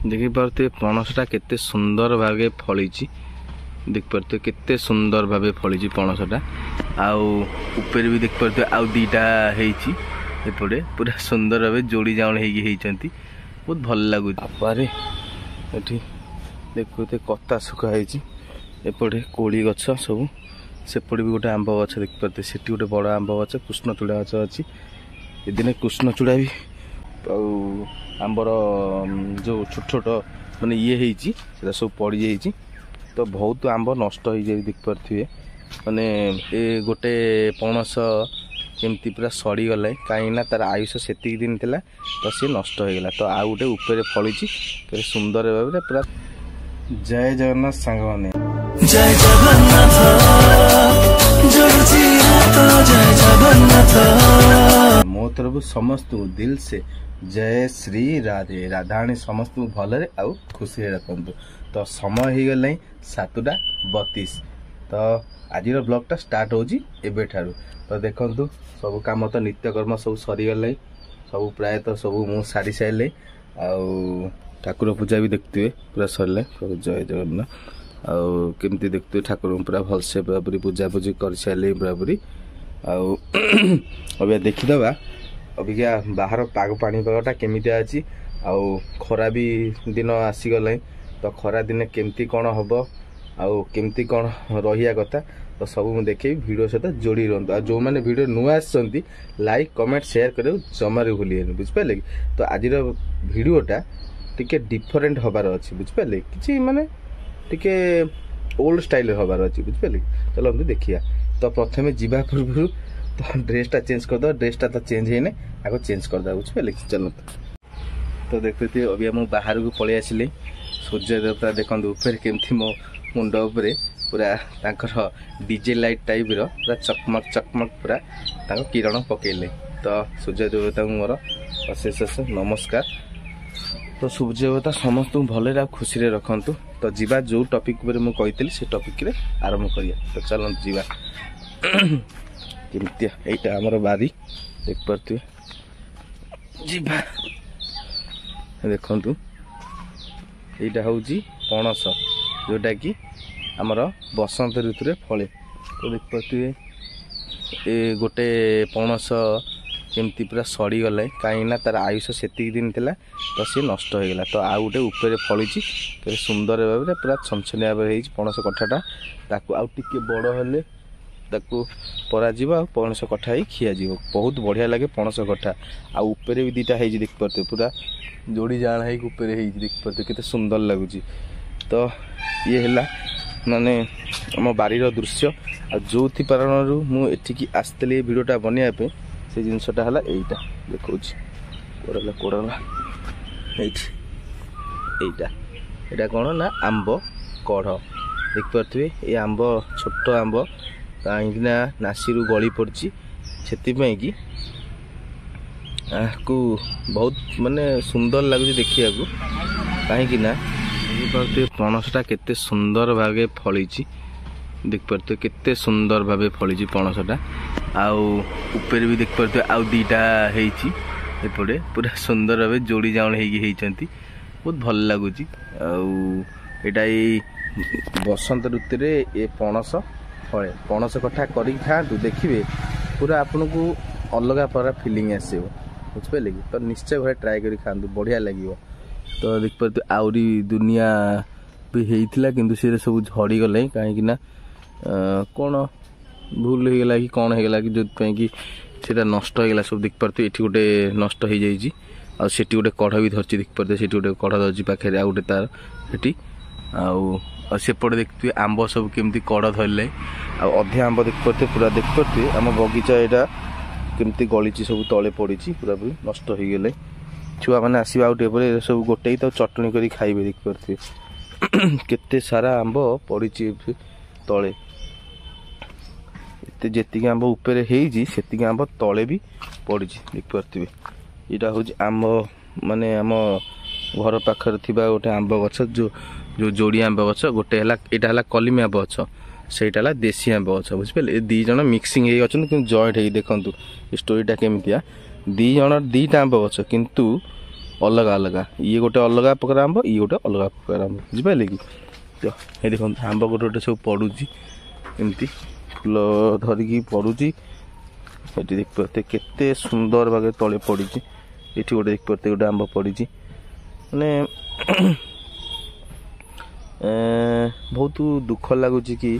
देखिपे पणसटा केते सुंदर भागे फली देखिपे केते सुंदर भावे फली पणसटा आउपर भी देखिपे आउ दीटा एपटे पूरा सुंदर भावे जोड़ी जाऊन होती बहुत भल लगुच आपारे ये देखते कता सुखा एपटे कोड़ी गछ सब सेपटे भी गोटे आंब गछ देखिपे से गोटे बड़ आंब गछ कृष्णचूड़ा गछ अच्छी दिन कृष्णचूड़ा भी आंबर जो छोट छोट माने ये सब पड़ जाइए तो बहुत आंब नष्ट हो जाए देखिपे माने ए गोटे पणस केमती पूरा सड़ी गला कहीं तार आयुष से दिन थिला तो सी नष्ट हो गला तो आउ गोटे ऊपर फली सुंदर भाव पूरा जय जगन्नाथ सांग माने जय जगन्नाथ मो तरफ समस्त दिल से जय श्री राधे राधाणी समस्त भलरे आउ खुशी रखु तो समय हो गला 7:32 तो आज ब्लॉगटा स्टार्ट होजी एबे ठारू तो देखंतु सब काम तो नित्यकर्म सब सरी गला सब प्रायतः सब मु सारी सारे आउ ठाकुर पूजा भी देखते पूरा सरले जय जगन्नाथ आउ केमती देखते ठाकुर पूरा भलसे पूरा पूजा पूजी कर सारे पूरापूरी आउ अभी देखीदबा अबिका बाहर पाग पाणीपागटा केमिति अच्छी आउ खरा भी दिन आसीगला तो खरा दिन केमती कौन हम आउ केमती कौन रहा कथा तो सब मुझे देखे वीडियो सहित जोड़ी रुहतु आ जो मैंने वीडियो नुआ आसती लाइक कमेंट शेयर कर जमार भूलिए बुझिपारे कि तो आज वीडियोटा टिके डिफरेंट हबार अच्छी बुझिपारे कि माने टिके ओल्ड स्टाइल हबार अच्छी बुझिपारे चलो देखिया तो प्रथम जीवा पूर्व तो ड्रेसटा चेंज करदे ड्रेसटा तो चेंज है आगे चेंज करदे बुझिपारे चलो तो देखते अभी मुझे बाहर को पलि आसिले सूर्य देवता देखते ऊपर केमती मो मुंड उपरे पूरा तांकर डीजे लाइट टाइप रो पूरा चकमक पूरा तांको किरण पकेले तो सूर्य देवता मोर अशेष नमस्कार तो सूर्य देवता समस्त भले खुशी रे रखंतु तो जीवा जो टॉपिक पर मु कहितली से टॉपिक रे आरंभ करिया तो चलो जीवा केमतिया एटा हमर बारी देख परतु जीवा देखंतु एटा होउजी पणस जोटा कि आमर बसंत ऋतु रे फले तो देख परतु ए गोटे पणस केमती पूरा सड़ी गला कहीं तार आयुष से दिन थिला तो सी नष्ट हो गला तो आउ गोटे ऊपर फली सुंदर भाव पूरा छनछनिया भाव पणस कठाटा ताकू आउ टिके बड़ हेले ताकू परा आ पणस कठा ही खिया जीव बहुत बढ़िया लगे पणस कठा आ ऊपर भी दीटा है देख पारे पूरा जोड़ी जान है ऊपर देख पारे केते सुंदर लगुच तो ये है माने आम बारी दृश्य आ जो कारण मुझे आसती भिडटा बनवाई से जिनसटा है यहीटा देखा कोड़ला यहाँ कौन ना आंब कढ़ देख पारे ये आंब छोट आंब कहीं नासी गली पड़ी से कि बहुत माने सुंदर लगुच देखिया कहीं पणसटा केते सुंदर भागे फली देखिपे केते सुंदर भावे फली पणसटा आउपर भी देखिपे आउ दीटा एपटे पूरा सुंदर भावे जोड़ी जाऊन होती बहुत भल लगुच आईटा बसंत ऋतु रे ये पणस फले पणस कठा कर खातु देखिए पूरा आपन को अलग प्रकार फिलिंग आसो बुझिपारे कि तो निश्चय भाई ट्राए कर खातु बढ़िया लगे तो देखिए आउरी दुनिया भी होता कि सी सब झड़ी गला कहीं कौन भूल हो गला कि कौन हो गला कि जो कि नष्ट हो गला सब देख पारे ये गोटे नष्ट हो जाइए आसी गोटे कढ़ भी धरती देख पारे से गोटे कढ़ धरती पाखे आउ गोटे तार से सेपटे देखते आंब सब केमती कड़ धरले अधे आंब देख पारे पूरा देख पारे आम बगीचा यहाँ केमती गली सब तले पड़ी पूरा भी नष्ट हो गले छुआ मैंने आसवा आउटे सब गोटे तो चटनी कर खाइबे देख पारे केते सारा आंब पड़ी तले जी आंब ऊपर से आंब तले भी पड़ी देख पारे यहाँ हूँ आंब माने आम घर पाखर थिबा गोटे आंब गछ जो जो जोड़ी आंब गछ गोटे यहाँ है कलिमी आंब गछ सेटा देसी आंब गछ बुझिपारे दी जन मिक्सिंग जॉइंट हो देखु स्टोरीटा केमतिया दी जन दीटा आंब गछ किंतु अलग अलग ये गोटे अलग प्रकार आंब ये गोटे अलग प्रकार आंब बुझिपारे कि तो ये देखो आंब गोटे गोटे सब पड़ुची एमती फूल धरिकी पड़ुची ये देखिए केते सुंदर भागे तले पड़ी ये गोटे देखिए गोटे आंब पड़ी मैंने बहुत दुख लगुच कि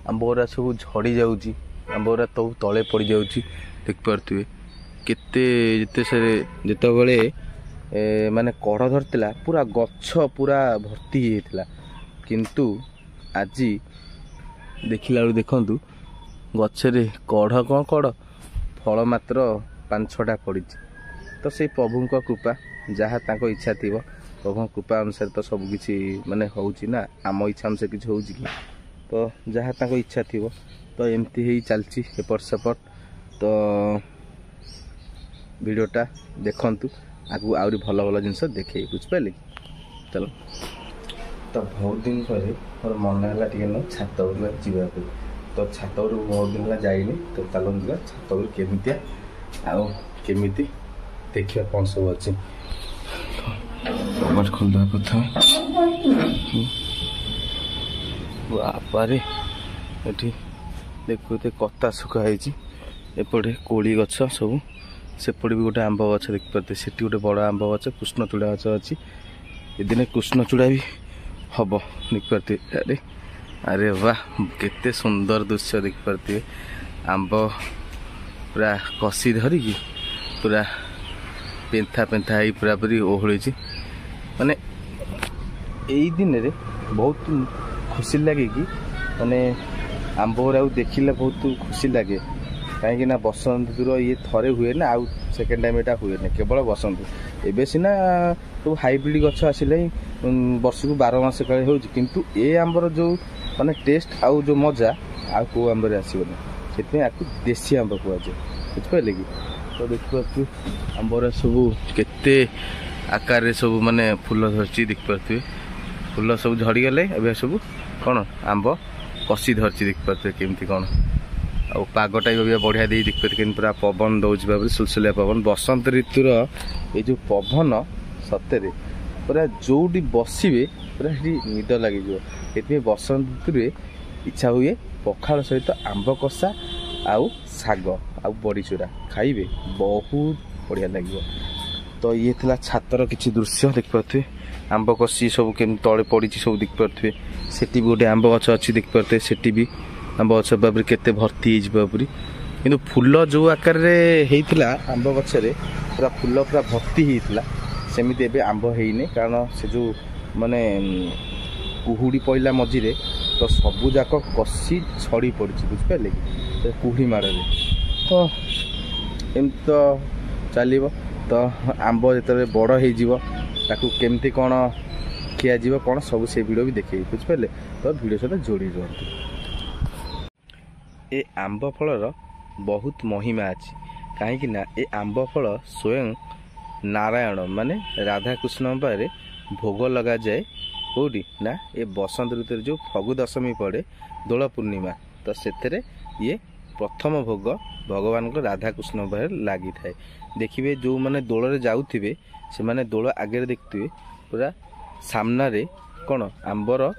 आंब गुरा सब झड़ी जाऊँगी आंब गुरा सब तले पड़ जाऊँगी देखिपे केते जिते से जिते माने कढ़ धरला पूरा गछ पूरा भर्ती होता किंतु आज देखला देखु गछरे कढ़ कौन कढ़ फल मात्र 5-6टा पड़ी तो से प्रभु कृपा जहाँ तांको इच्छा थी प्रभु कृपा अनुसार तो सबकि माने होउची ना आम इच्छा अनुसार किसी हो तो जहाँ तांको इच्छा थी तो एमती ही चलती एपट सेपट तो वीडियोटा देखंतु आगु आउरी भल भल जिनस देखे बुझिपारे चलो तो बहुत दिन पर मोर मन है टे ना छात जावाक तो छात बहुत दिन है जाइनी तो चलो जा छात केमितिया आउ केमिति देखिए कौन सब अच्छी कबाट खोलदा प्रथम बापारे ये देखो कता सुखा एपटे कोड़ी गछ सब सेपटे भी गोटे आंब गछ देखिपे से गोटे बड़ आंब गछ कृष्णचूड़ा गछ अच्छी ये दिन कृष्णचूड़ा भी हम देखिपे अरे अरे वाह केते सुंदर दृश्य देखिपे आंब पूरा कसी धरिकी पूरा पेंथा पेंथा ही पूरा पूरी ओहली माने यही दिन रे बहुत खुशी लगे कि माने आंब गुरा देखिले बहुत खुशी लगे कहीं ना बसंत ऋतुर ये थरे हुए ना आउ सेकेंड टाइम यहाँ हुए ना केवल बसंत एवं सीना सब हाइब्रिड गछ आसिले वर्ष को 12 मास काले हो किंतु ए आंबर जो माने टेस्ट आउ जो मजा आ को आंबर आसबनी से आपको देसी आंब कहुए बुझिपारे कि तो देखिए आंबर सब केते आकार सब माने फूल धरती देखिपे फूल सब झड़गले ए सब कौन आंब कसी धरती देखिपे केमती कौन आ पागटा भी बढ़िया दे देखिए कि पूरा पवन दौर भाव सुलसुलिया पवन बसंत ऋतुर ये जो पवन सतरे पूरा जोटी बसवे पूरा निद लगे बसंत ऋतु इच्छा हुए पखाल सहित आंब कषा आउ साग आउ बड़ी चूरा खाइबे बहुत बढ़िया लगे तो ये थी छातर किसी दृश्य देखिपे आंब कषी सब केम तले पड़ी सब देखिपे सेठी भी गोटे आंब गछ अच्छी देखिपे सेठी भी आंब गछ बाबरी केते भर्ती बाबरी किंतु फूल जो आकार होता आंब गछरे पूरा फूल पूरा भर्ती होता सेमिति एबे आंब हेइने कारण से जो माने कुहुड़ी पड़ला मझिरे तो सबू जाक कषी छड़ी पड़ी बुझिपारे कि कुहुड़ी माड़े तो एमती तो चलो तो आंब जो बड़ हो केमती कौन खिया कौन सब से वीडियो भी देखे बुझिपारे तो वीडियो सहित जोड़ी रुहतु ए आंब फलर बहुत महिमा अच्छी कहीं ए आंब फल स्वयं नारायण माने राधाकृष्ण पाखे भोग लगा जाए कौटी ना ये बसंत ऋतु जो फगु दशमी पड़े दोल पूर्णिमा तो से ये प्रथम भोग भगवान को राधाकृष्ण पाखे लगी थाए देखिए जो मैंने दोल जाऊे से मैंने दोल आगे देखते पूरा सामने कौन आंबर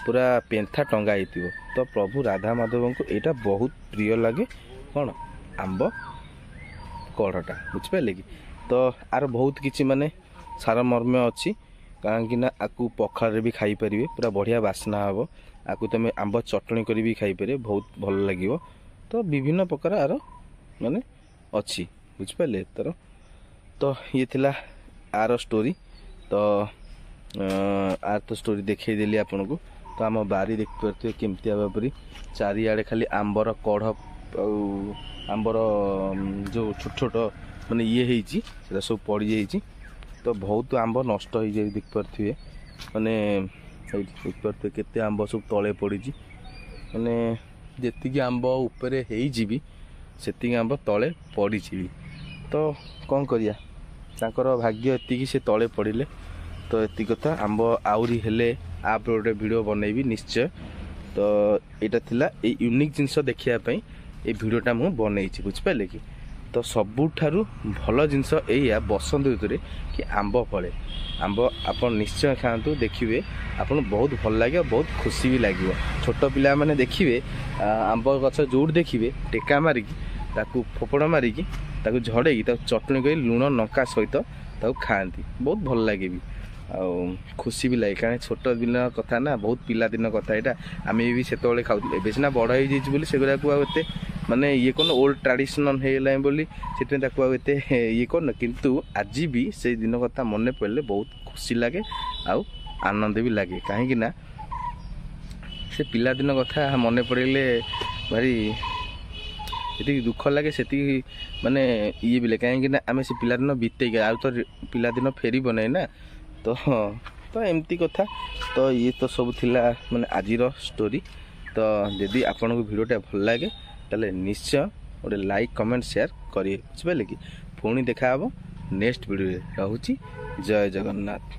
पूरा पेंथा टंगा हो तो प्रभु राधा माधव को यहाँ बहुत प्रिय लगे कौन आंब कढ़टा बुझिपारे कि तो आर बहुत किसी माने सार मर्म अच्छी कहीं आपको पखाल भी खाई पारे पूरा बढ़िया बास्ना हम आपको तुम आंब चटणी कर भी खाईपर बहुत भल लगे तो विभिन्न प्रकार आर माने अच्छी बुझिपारे तर तो ये थिला आर स्टोरी तो आर तो स्टोरी देखदेली आपन को तो आम बारी देखिपे केमती भाव चारिआडे खाली आंबर कढ़ आंबर जो छोट छोट माने ये सब पड़ जाइए तो बहुत आंब नष्ट हो जाए देखिपे माने देखिपे केते आंब सब तले पड़ी माने जी आंब उपरे होइजी से आंब तले पड़ी तो कौन करिया तांकर भाग्य एतिकी से तले पड़े तो एति कथा आंब आउरी हेले आप गोटे वीडियो बनैबी निश्चय तो यहाँ थिला यूनिक जिनस देखिया ये वीडियोटा मु बनई बुझिपारे कि तो सबुठारु भल जिनस एया बसंत ऋतु कि आंब फले आंब आप निश्चय खातु देखिए आपन बहुत भल लगे बहुत खुशी भी लगे छोट पिला माने देखिए आंब गछ जोड़ देखिए टेका मारिकी ताकू फोपड़ मारिकी ताकू झड़े चटणी कर लुण लंका सहित खाती बहुत भल लगे भी आ खुशी भी लगे कारण छोट दिन कथा ना बहुत पिला दिन कथा यहाँ आम भी से खाऊ सीना बड़ हो से माने ये कौन ओल्ड ट्रेडिशनल है बोली से ये कौन किंतु आज भी से दिन कथा मन पड़े बहुत खुशी लगे आउ आनंद भी लगे कहीं ना से पिला दिन कथा मन पड़े भारी ये दुख लगे से माने ये भी कहीं आम से पिला दिन बीते आउ तो पिला दिन फेर बनाए ना तो एमती कथा तो ये तो सब थिला माने आजिर स्टोरी तो यदि आपन को वीडियोटा भल लगे ताले निश्चय गोटे लाइक कमेंट शेयर करिए बुझे कि पुणी देखा नेक्स्ट वीडियो रोची जय जगन्नाथ।